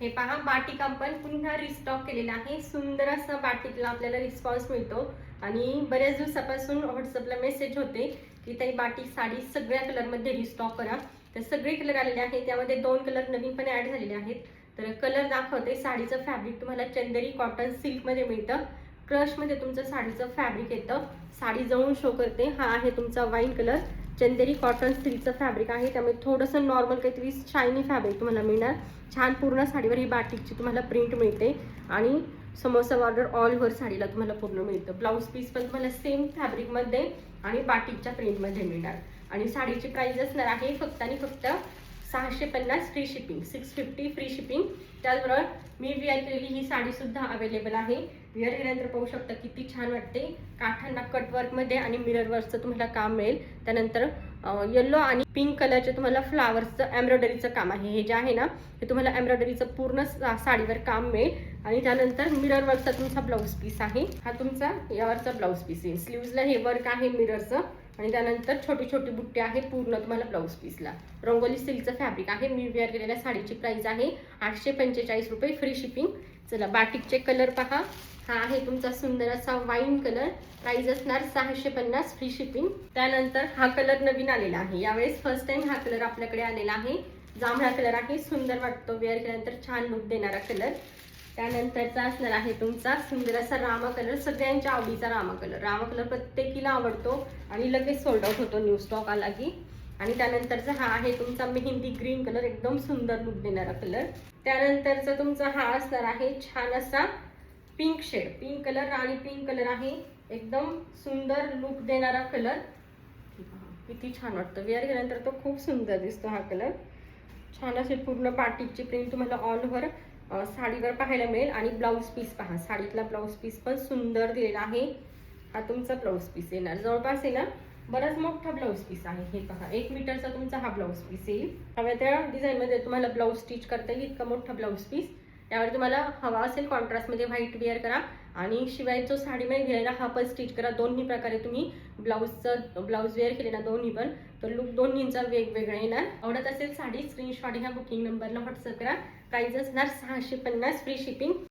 हे पहा, बाटिक आपण पुन्हा रिस्टॉक केलेला आहे. सुंदर असा बाटिकला आपल्याला रिस्पॉन्स मिळतो आणि बऱ्याच दिवसापासून व्हॉट्सअपला मेसेज होते की ताई बाटिक साडी सगळ्या कलरमध्ये रिस्टॉक करा. तर सगळे कलर आलेले आहेत. त्यामध्ये 2 कलर नवीनपणे ॲड झालेले आहेत. तर कलर दाखवते. साडीचं फॅब्रिक तुम्हाला चंदेरी कॉटन सिल्कमध्ये मिळतं. क्रशमध्ये तुमचं साडीचं फॅब्रिक येतं. साडी जवळून शो करते. हा आहे तुमचा वाईन कलर. चंदेरी कॉटन सिल्कचं फॅब्रिक आहे, त्यामुळे थोडंसं नॉर्मल काहीतरी शायनी फॅब्रिक तुम्हाला मिळणार. छान पूर्ण साडीवर ही बाटिकची तुम्हाला प्रिंट मिळते आणि समोसा बॉर्डर ऑल ओव्हर साडीला तुम्हाला पूर्ण मिळतं. ब्लाऊज पीस पण तुम्हाला सेम फॅब्रिकमध्ये आणि बाटिकच्या प्रिंटमध्ये मिळणार. आणि साडीची प्राइस असणार आहे फक्त आणि फक्त 650 फ्री शिपिंग, 650 फ्री शिपिंग. त्याचबरोबर मी वेअर केलेली ही साडी सुद्धा अवेलेबल आहे. वेअर केल्यानंतर पाहू शकता किती छान वाटते. काठांना कटवर्कमध्ये आणि मिरर वर्कचं तुम्हाला काम मिळेल. त्यानंतर येलो आणि पिंक कलरचे तुम्हाला फ्लावर्सचं एम्ब्रॉयडरीचं काम आहे. हे जे आहे ना, हे तुम्हाला एम्ब्रॉयडरीचं पूर्ण साडीवर काम मिळेल. आणि त्यानंतर मिरर वर्कचा तुमचा ब्लाऊज पीस आहे. हा तुमचा यावरचा ब्लाऊज पीस आहे. स्लीव्जला हे वर्क आहे मिररचं आणि त्यानंतर छोटी छोटी बुट्टी आहे पूर्ण तुम्हाला ब्लाऊज पीसला. रंगोली सिल्कचं फॅब्रिक आहे. मी वेअर केलेल्या साडीची प्राइस आहे 845 रुपये फ्री शिपिंग. चला, बाटिकचे कलर पहा. हा आहे तुमचा सुंदर असा वाईन कलर. प्राइस असणार 650 फ्री शिपिंग. त्यानंतर हा कलर नवीन आलेला आहे. यावेळेस फर्स्ट टाइम हा कलर आपल्याकडे आलेला आहे. जांभळा कलर आहे. सुंदर वाटतो वेअर केल्यानंतर, छान लुक देणारा कलर. त्यानंतरचा असणार आहे तुमचा सुंदर असा रामा कलर. सगळ्यांच्या आवडीचा रामा कलर. रामा कलर प्रत्येकीला आवडतो आणि लगेच सोल्ड आउट होतो न्यू स्टॉक आला की. आणि त्यानंतरचा हा आहे तुमचा मेहंदी ग्रीन कलर. एकदम सुंदर लुक देणारा कलर. त्यानंतरचा तुमचा हा असणार आहे छान असा पिंक शेड. पिंक कलर आणि पिंक कलर आहे. एकदम सुंदर लुक देणारा कलर. किती छान वाटतं वेअर केल्यानंतर, तो खूप सुंदर दिसतो हा कलर. छान असे पूर्ण बाटिकची प्रिंट तुम्हाला ऑल ओव्हर साडीवर पाहायला मिळेल. आणि ब्लाऊज पीस पहा. साडीतला ब्लाऊज पीस पण सुंदर दिलेला आहे. हा तुमचा ब्लाऊज पीस येणार. जवळपास आहे ना, बराच मोठा ब्लाऊज पीस आहे. हे पहा, 1 मीटरचा तुमचा हा ब्लाऊज पीस येईल. हव्या त्या डिझाईनमध्ये तुम्हाला ब्लाऊज स्टिच करता येईल इतका मोठा ब्लाऊज पीस. यावर तुम्हाला हवा असेल कॉन्ट्रास्टमध्ये व्हाईट वेअर करा आणि शिवाय जो साडीमध्ये घ्यायला हा पण स्टिच करा. दोन्ही प्रकारे तुम्ही ब्लाऊज वेअर केले ना, दोन्ही पण, तर लुक दोन्हींचा वेगवेगळा येणार. आवडत असेल साडी, स्क्रीनशॉट ह्या बुकिंग नंबरला व्हॉट्सअप करा. प्राइस असणार 650 फ्री शिपिंग.